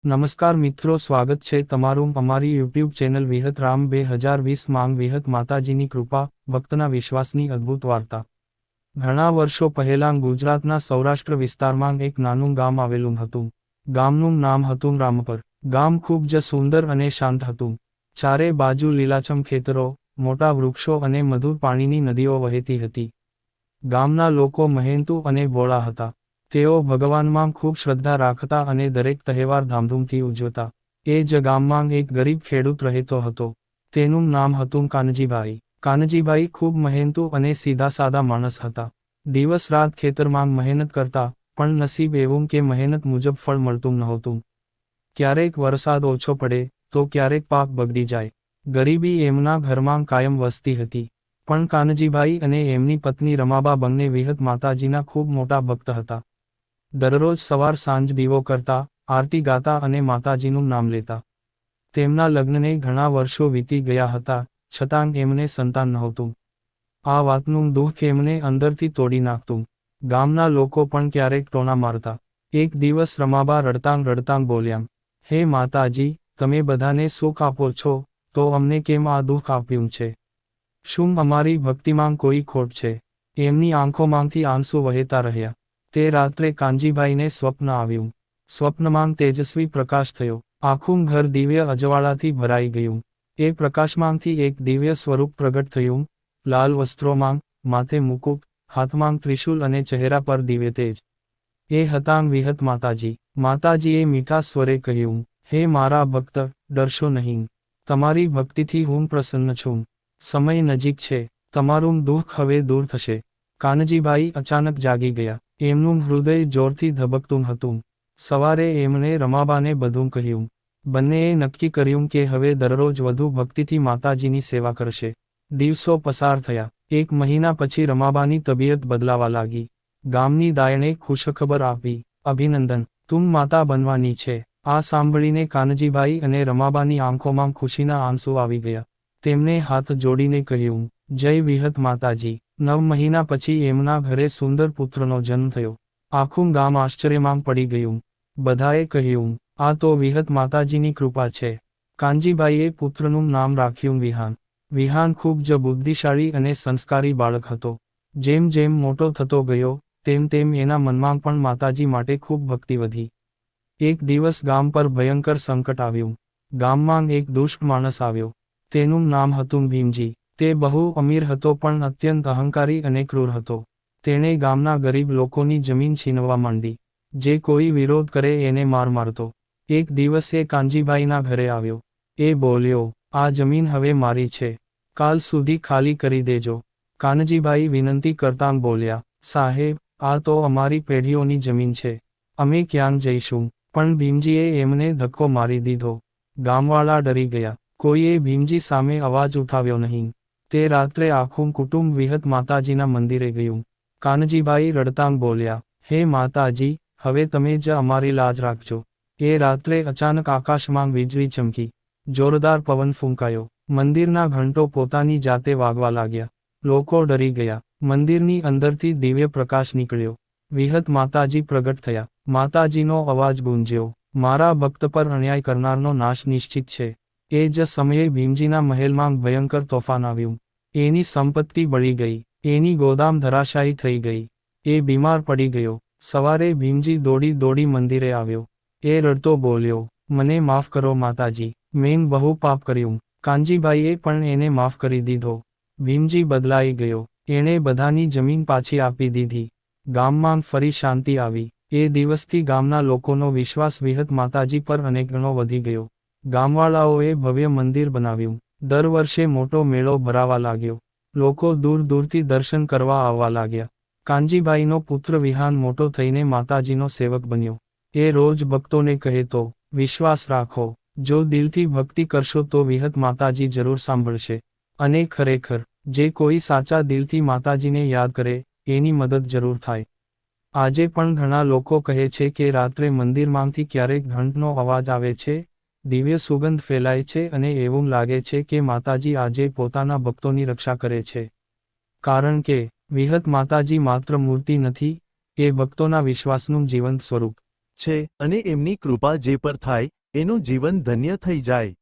નમસ્કાર મિત્રો, સ્વાગત છે તમારું અમારી યુટ્યુબ ચેનલ વિહત રામ 2020 માંગ વિહત માતાજીની કૃપા, ભક્તના વિશ્વાસની અદ્ભુત વાર્તા. ઘણા વર્ષો પહેલાં ગુજરાતના સૌરાષ્ટ્ર વિસ્તારમાં એક નાનું ગામ આવેલું હતું. ગામનું નામ હતું રામપર. ગામ ખૂબ જ સુંદર અને શાંત હતું. ચારે બાજુ લીલાછમ ખેતરો, મોટા વૃક્ષો અને મધુર પાણીની નદીઓ વહેતી હતી. ગામના લોકો મહેનતુ અને ભોળા હતા. તેઓ ભગવાનમાં ખૂબ શ્રદ્ધા રાખતા અને દરેક તહેવાર ધામધૂમથી ઉજવતા. એ જ ગામમાં એક ગરીબ ખેડૂત રહેતો હતો. તેનું નામ હતું કાનજીભાઈ. કાનજીભાઈ ખૂબ મહેનતુ અને સીધા સાદા માણસ હતા. દિવસ રાત ખેતરમાં મહેનત કરતા, પણ નસીબ એવું કે મહેનત મુજબ ફળ મળતું નહોતું. ક્યારેક વરસાદ ઓછો પડે, તો ક્યારેક પાક બગડી જાય. ગરીબી એમના ઘરમાં કાયમ વસતી હતી. પણ કાનજીભાઈ અને એમની પત્ની રમાબા બંને વિહત માતાજીના ખૂબ મોટા ભક્ત હતા. દરરોજ સવાર સાંજ દીવો કરતા, આરતી ગાતા અને માતાજીનું નામ લેતા. તેમના લગ્નને ઘણા વર્ષો વીતી ગયા હતા, છતાં એમને સંતાન નહોતું. આ વાતનું દુઃખ એમને અંદરથી તોડી નાખતું. ગામના લોકો પણ ક્યારેક ટોણા મારતા. એક દિવસ રમાબા રડતાં રડતાં બોલ્યાં, "હે માતાજી, તમે બધાને સુખ આપો છો, તો અમને કેમ આ દુઃખ આપ્યું છે? શું અમારી ભક્તિમાં કોઈ ખોટ છે?" એમની આંખોમાંથી આંસુ વહેતા રહ્યા. તે રાત્રે કાનજીભાઈને સ્વપ્ન આવ્યું. સ્વપ્નમાં તેજસ્વી પ્રકાશ થયો. આખું ઘર દિવ્ય અજવાળાથી ભરાઈ ગયું. એ પ્રકાશમાંથી એક દિવ્ય સ્વરૂપ પ્રગટ થયું, લાલ વસ્ત્રોમાં, માથે મુકુટ, હાથમાં ત્રિશૂલ અને ચહેરા પર દિવ્ય તેજ. એ હતાં વિહત માતાજી. માતાજીએ મીઠા સ્વરે કહ્યું, "હે મારા ભક્ત, ડરશો નહીં. તમારી ભક્તિથી હું પ્રસન્ન છું. સમય નજીક છે, તમારું દુઃખ હવે દૂર થશે." કાનજીભાઈ અચાનક જાગી ગયા. એમનું હૃદય જોરથી ધબકતું હતું. સવારે એમણે રમાબાને બધું કહ્યું. બંનેએ નક્કી કર્યું કે હવે દરરોજ વધુ ભક્તિથી માતાજીની સેવા કરશે. દિવસો પસાર થયા. એક મહિના પછી રમાબાની તબિયત બદલાવા લાગી. ગામની દાયણે ખુશખબર આપી, "અભિનંદન, તું માતા બનવાની છે." આ સાંભળીને કાનજીભાઈ અને રમાબાની આંખોમાં ખુશીના આંસુ આવી ગયા. તેમણે હાથ જોડીને કહ્યું, "જય વિહત માતાજી." 9 મહિના પછી એમના ઘરે સુંદર પુત્રનો જન્મ થયો. આખું ગામ આશ્ચર્યમાં પડી ગયું. બધાએ કહ્યું, "આ તો વિહત માતાજીની કૃપા છે." કાનજીભાઈએ પુત્રનું નામ રાખ્યું વિહાન. વિહાન ખૂબ જ બુદ્ધિશાળી અને સંસ્કારી બાળક હતો. જેમ જેમ મોટો થતો ગયો, તેમ તેમ એના મનમાં પણ માતાજી માટે ખૂબ ભક્તિ વધી. એક દિવસ ગામ પર ભયંકર સંકટ આવ્યું. ગામમાં એક દુષ્ટ માણસ આવ્યો. તેનું નામ હતું ભીમજી. તે બહુ અમીર હતો પણ અત્યંત અહંકારી અને ક્રૂર હતો. તેણે ગામના ગરીબ લોકોની જમીન છીનવવા માંડી. જે કોઈ વિરોધ કરે એને માર મારતો. એક દિવસ એ કાનજીભાઈના ઘરે આવ્યો. એ બોલ્યો, "આ જમીન હવે મારી છે. કાલ સુધી ખાલી કરી દેજો." કાનજીભાઈ વિનંતી કરતાં બોલ્યા, "સાહેબ, આ તો અમારી પેઢીઓની જમીન છે. અમે ક્યાં જઈશું?" પણ ભીમજીએ એમને ધક્કો મારી દીધો. ગામવાળા ડરી ગયા. કોઈએ ભીમજી સામે અવાજ ઉઠાવ્યો નહીં. તે રાત્રે આખું કુટુંબ વિહત માતાજીના મંદિરે ગયું. કાનજીભાઈ રડતાં બોલ્યા, "હે માતાજી, હવે તમે જ અમારી લાજ રાખજો." એ રાત્રે અચાનક આકાશમાં વીજળી ચમકી. જોરદાર પવન ફૂંકાયો. મંદિરના ઘંટો પોતાની જાતે વાગવા લાગ્યા. લોકો ડરી ગયા. મંદિરની અંદરથી દિવ્ય પ્રકાશ નીકળ્યો. વિહત માતાજી પ્રગટ થયા. માતાજીનો અવાજ ગુંજ્યો, "મારા ભક્ત પર અન્યાય કરનારનો નાશ નિશ્ચિત છે." એ જ સમયે ભીમજીના મહેલમાં ભયંકર તોફાન આવ્યું. એની સંપત્તિ બળી ગઈ. એની ગોદામ ધરાશાયી થઈ ગઈ. એ બીમાર પડી ગયો. સવારે ભીમજી દોડી દોડી મંદિરે આવ્યો. એ રડતો બોલ્યો, "મને માફ કરો માતાજી, મેં બહુ પાપ કર્યું." કાનજીભાઈએ પણ એને માફ કરી દીધો. ભીમજી બદલાઈ ગયો. એણે બધાની જમીન પાછી આપી દીધી. ગામમાં ફરી શાંતિ આવી. એ દિવસથી ગામના લોકોનો વિશ્વાસ વિહત માતાજી પર અનેક ગણો વધી ગયો. ગામવાળાઓએ ભવ્ય મંદિર બનાવ્યું. દર વર્ષે મોટો મેળો ભરાવા લાગ્યો. લોકો દૂર દૂરથી દર્શન કરવા આવવા લાગ્યા. કાનજીભાઈનો પુત્ર વિહાન મોટો થઈને માતાજીનો સેવક બન્યો. એ રોજ ભક્તોને કહેતો, "વિશ્વાસ રાખો, જો દિલથી ભક્તિ કરશો તો વિહત માતાજી જરૂર સાંભળશે." અને ખરેખર, જે કોઈ સાચા દિલથી માતાજીને યાદ કરે, એની મદદ જરૂર થાય. આજે પણ ઘણા લોકો કહે છે કે રાત્રે મંદિરમાંથી ક્યારેક ઘંટનો અવાજ આવે છે, દિવ્ય સુગંધ ફેલાય છે અને એવું લાગે છે કે માતાજી આજે પોતાના ભક્તોની રક્ષા કરે છે. કારણ કે વિહત માતાજી માત્ર મૂર્તિ નથી, એ ભક્તોના વિશ્વાસનું જીવંત સ્વરૂપ છે અને એમની કૃપા જે પર થાય એનું જીવન ધન્ય થઈ જાય.